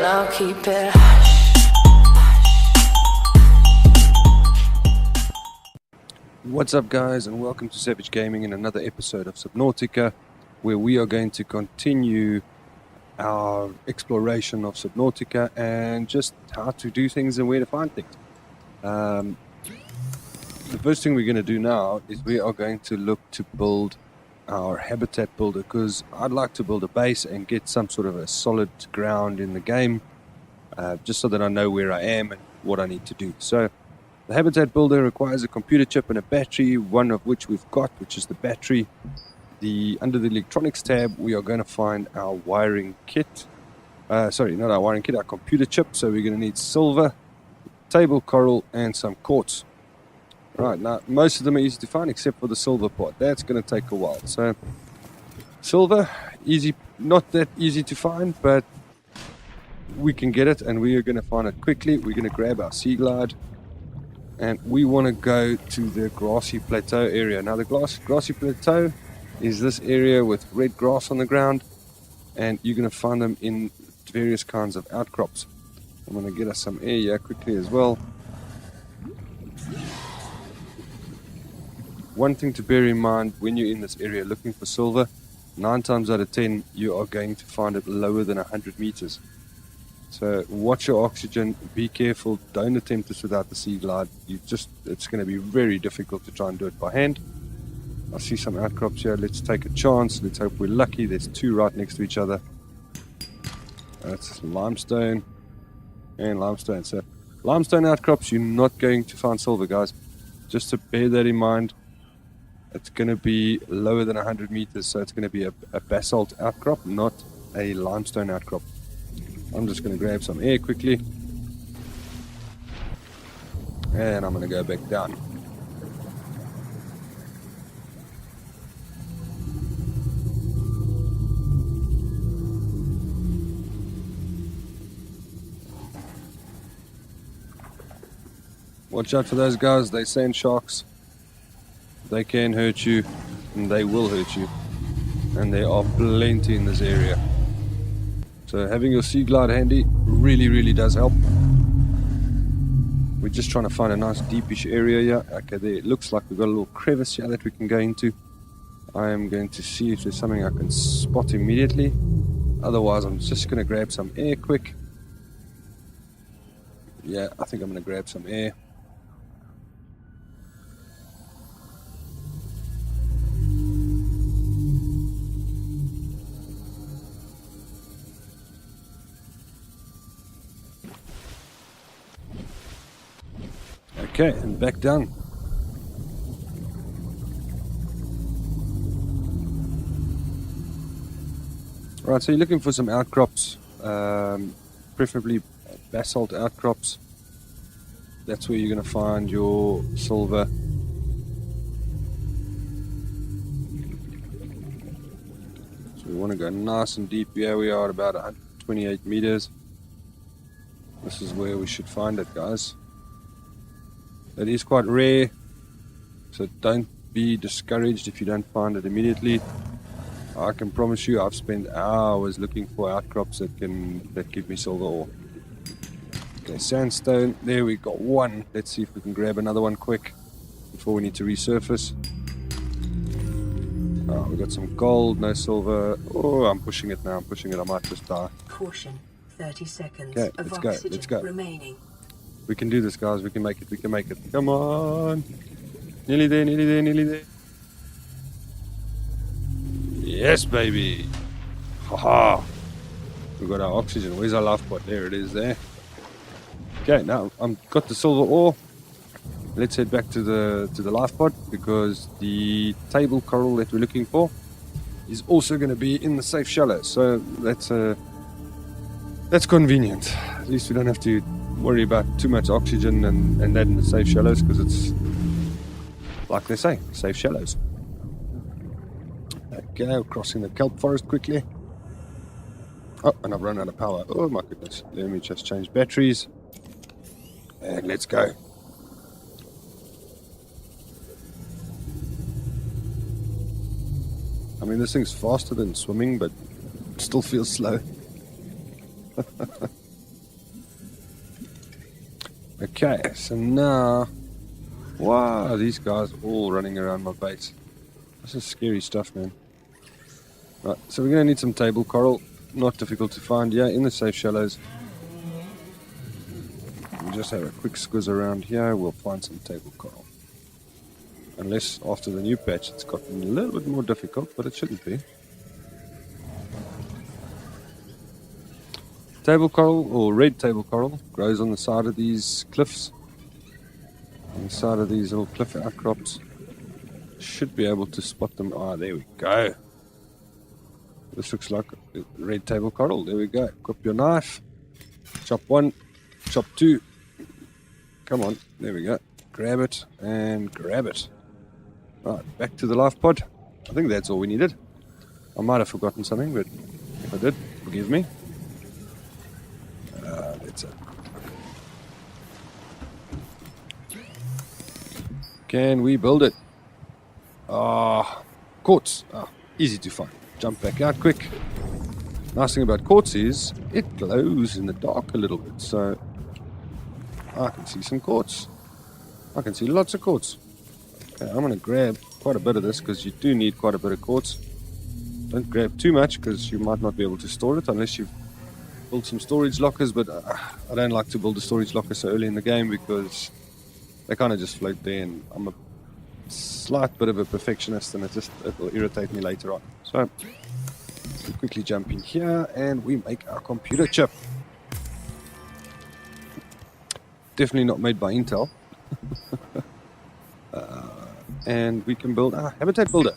I'll keep it. What's up guys, and welcome to Savage Gaming in another episode of Subnautica, where we are going to continue our exploration of Subnautica and just how to do things and where to find things. The first thing we're going to do now is we are going to look to build our habitat builder, because I'd like to build a base and get some sort of a solid ground in the game, just so that I know where I am and what I need to do. So the habitat builder requires a computer chip and a battery, one of which we've got, which is the battery. Under the electronics tab, we are going to find our wiring kit. Sorry, not our wiring kit, our computer chip. So we're going to need silver, table coral, and some quartz. Right, now most of them are easy to find except for the silver part. That's going to take a while. So silver, easy, not that easy to find, but we can get it, and we are going to find it quickly. We're going to grab our sea glide, and we want to go to the grassy plateau area. Now the grassy plateau is this area with red grass on the ground, and you're going to find them in various kinds of outcrops. I'm going to get us some air here quickly as well. One thing to bear in mind when you're in this area looking for silver, 9 times out of 10 you are going to find it lower than 100 meters. So watch your oxygen, be careful, don't attempt this without the sea glide. It's going to be very difficult to try and do it by hand. I see some outcrops here. Let's take a chance. Let's hope we're lucky. There's 2 right next to each other. That's limestone and limestone. So limestone outcrops, you're not going to find silver, guys. Just to bear that in mind. It's going to be lower than 100 meters, so it's going to be a basalt outcrop, not a limestone outcrop. I'm just going to grab some air quickly, and I'm going to go back down. Watch out for those guys, they sand sharks. They can hurt you, and they will hurt you, and there are plenty in this area. So having your sea glide handy really does help. We're just trying to find a nice deepish area here. Okay, there it looks like we've got a little crevice here that we can go into. I am going to see if there's something I can spot immediately. Otherwise, I'm just going to grab some air quick. Yeah, I think I'm going to grab some air. Okay, and back down. Right, so you're looking for some outcrops, preferably basalt outcrops. That's where you're going to find your silver. So we want to go nice and deep. Here we are at about 128 meters. This is where we should find it, guys. It is quite rare, so don't be discouraged if you don't find it immediately. I can promise you I've spent hours looking for outcrops that give me silver ore. Okay, sandstone, there we got one. Let's see if we can grab another one quick before we need to resurface. Oh, we got some gold, no silver. Oh, I'm pushing it now, I might just die. Caution, 30 seconds Okay, of let's go. remaining. We can do this, guys. We can make it. Come on. Nearly there. Yes, baby. Haha. We've got our oxygen. Where's our life pot? There it is there. Okay, now I've got the silver ore. Let's head back to the life pod, because the table coral that we're looking for is also going to be in the safe shallows. So that's convenient. At least we don't have to worry about too much oxygen and that in the safe shallows, because it's like they say, safe shallows. Okay, we're crossing the kelp forest quickly. Oh, and I've run out of power. Oh my goodness. Let me just change batteries, and let's go. I mean, this thing's faster than swimming, but still feels slow. Okay, so now... Wow, these guys all running around my base. This is scary stuff, man. Right, so we're going to need some table coral. Not difficult to find here in the safe shallows. We'll just have a quick squiz around here. We'll find some table coral. Unless after the new patch it's gotten a little bit more difficult, but it shouldn't be. Table coral, or red table coral, grows on the side of these cliffs. On the side of these little cliff outcrops. Should be able to spot them. Ah, there we go. This looks like red table coral. There we go. Equip your knife. Chop one. Chop two. Come on. There we go. Grab it and grab it. Right, back to the life pod. I think that's all we needed. I might have forgotten something, but if I did, forgive me. That's it. Can we build it? Quartz. Easy to find. Jump back out quick. Nice thing about quartz is it glows in the dark a little bit, so I can see some quartz. I can see lots of quartz. Okay, I'm going to grab quite a bit of this because you do need quite a bit of quartz. Don't grab too much because you might not be able to store it unless you've built some storage lockers, but I don't like to build a storage locker so early in the game because they kind of just float there, and I'm a slight bit of a perfectionist and it will irritate me later on. So we quickly jump in here and we make our computer chip. Definitely not made by Intel. And we can build our habitat builder.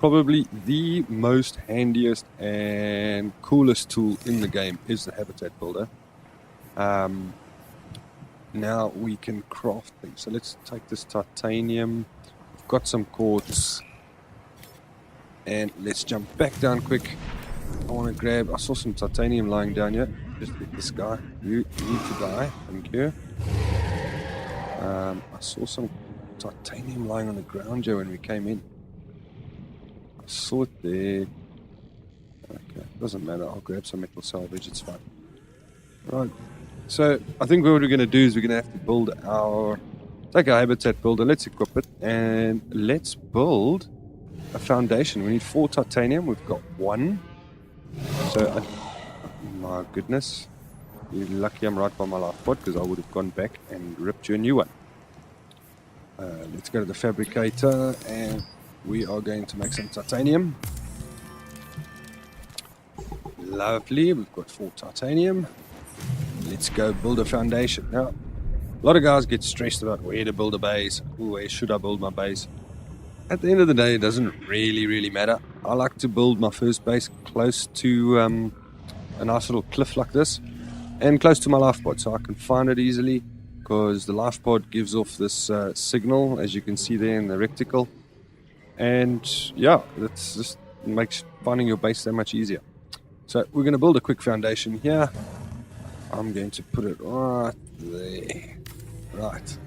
Probably the most handiest and coolest tool in the game is the habitat builder. Now we can craft things. So let's take this titanium. We've got some quartz. And let's jump back down quick. I saw some titanium lying down here. Just get this guy. You need to die. Thank you. I saw some titanium lying on the ground here when we came in. I saw it there. Okay, doesn't matter. I'll grab some metal salvage. It's fine. Right. So I think what we're going to do is we're going to have to take our habitat builder, let's equip it, and let's build a foundation. We need 4 titanium. We've got 1. So, my goodness. You're lucky I'm right by my life pod because I would have gone back and ripped you a new one. Let's go to the fabricator and we are going to make some titanium. Lovely. We've got 4 titanium. Let's go build a foundation. Now, a lot of guys get stressed about where to build a base. Where should I build my base? At the end of the day, it doesn't really matter. I like to build my first base close to a nice little cliff like this and close to my life pod so I can find it easily because the life pod gives off this signal, as you can see there in the reticle. And yeah, it just makes finding your base that much easier. So we're going to build a quick foundation here. I'm going to put it right there. Right.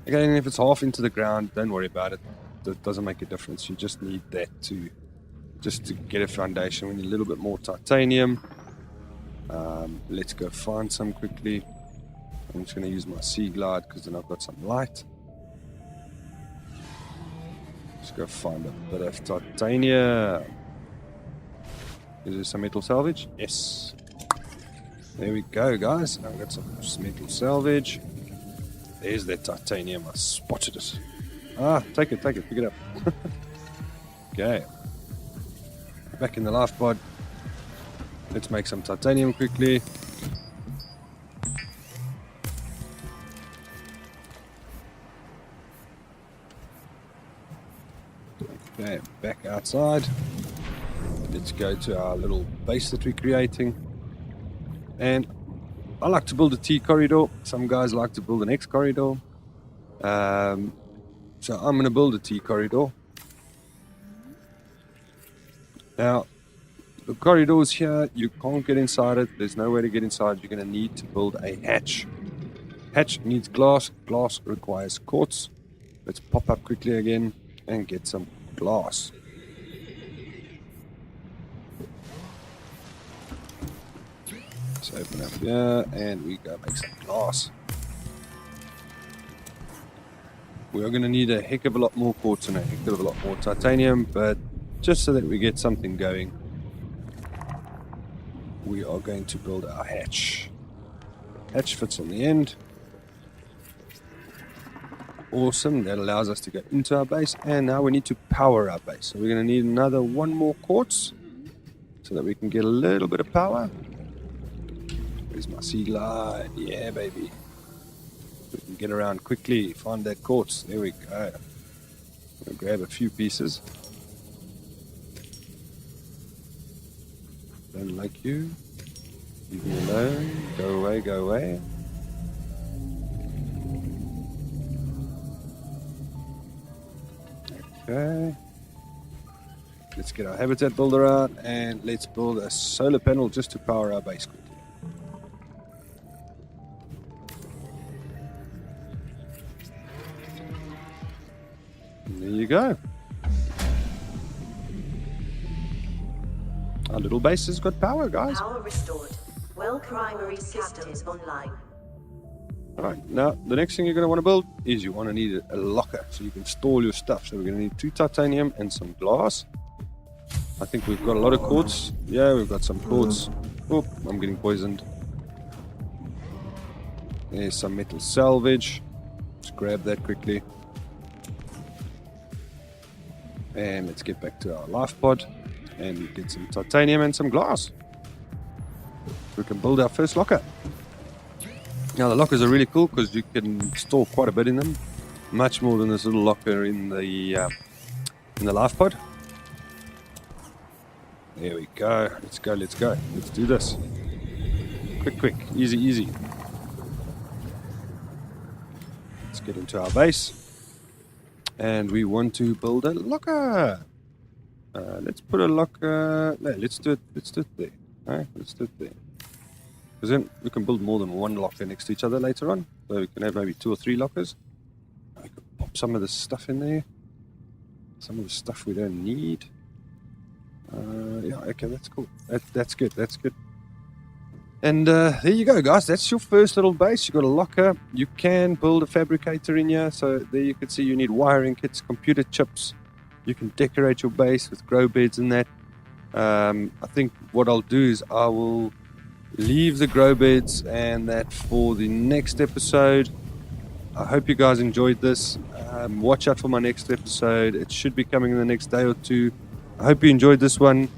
Again, if it's half into the ground, don't worry about it. It doesn't make a difference. You just need that to get a foundation. We need a little bit more titanium. Let's go find some quickly. I'm just going to use my sea glide because then I've got some light. Let's go find a bit of titanium. Is there some metal salvage? Yes. There we go, guys. I've got some metal salvage. There's that titanium. I spotted it. Take it. Pick it up. Okay. Back in the life pod. Let's make some titanium quickly. Okay, back outside. Let's go to our little base that we're creating. And I like to build a T corridor. Some guys like to build an X corridor. So I'm going to build a T corridor. Now, the corridors here, you can't get inside it. There's no way to get inside. You're going to need to build a hatch. Hatch needs glass. Glass requires quartz. Let's pop up quickly again and get some glass. Let's open up here and we go make some glass. We are going to need a heck of a lot more quartz and a heck of a lot more titanium, but just so that we get something going, we are going to build our hatch. Hatch fits on the end. Awesome, that allows us to go into our base, and now we need to power our base. So we're going to need another one more quartz so that we can get a little bit of power. Where's my sea glide? Yeah, baby. We can get around quickly, find that quartz. There we go. I'm going to grab a few pieces. Don't like you. Leave me alone. Go away, go away. Okay. Let's get our habitat builder out and let's build a solar panel just to power our base quickly. And there you go. Our little base has got power, guys. Power restored. Well, primary systems online. Alright, now the next thing you're going to want to build is you want to need a locker so you can store your stuff. So we're going to need 2 titanium and some glass. I think we've got a lot of quartz. Yeah, we've got some quartz. Oh, I'm getting poisoned. There's some metal salvage. Let's grab that quickly. And let's get back to our life pod and get some titanium and some glass. We can build our first locker. Now the lockers are really cool because you can store quite a bit in them, much more than this little locker in the life pod. There we go. Let's go. Let's go. Let's do this. Quick, quick, easy, easy. Let's get into our base, and we want to build a locker. Let's put a locker. No, let's do it. Let's do it there. Right? Let's do it there. Because then we can build more than one locker next to each other later on. So we can have maybe 2 or 3 lockers. We can pop some of the stuff in there. Some of the stuff we don't need. Yeah, okay, that's cool. That's good. That's good. And there you go, guys. That's your first little base. You've got a locker. You can build a fabricator in here. So there you can see you need wiring kits, computer chips. You can decorate your base with grow beds and that. I think what I'll do is I will leave the grow beds and that for the next episode. I hope you guys enjoyed this. Watch out for my next episode. It should be coming in the next day or 2. I hope you enjoyed this one.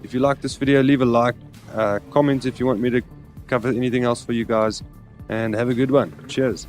If you like this video, leave a like, comment if you want me to cover anything else for you guys, and have a good one. Cheers.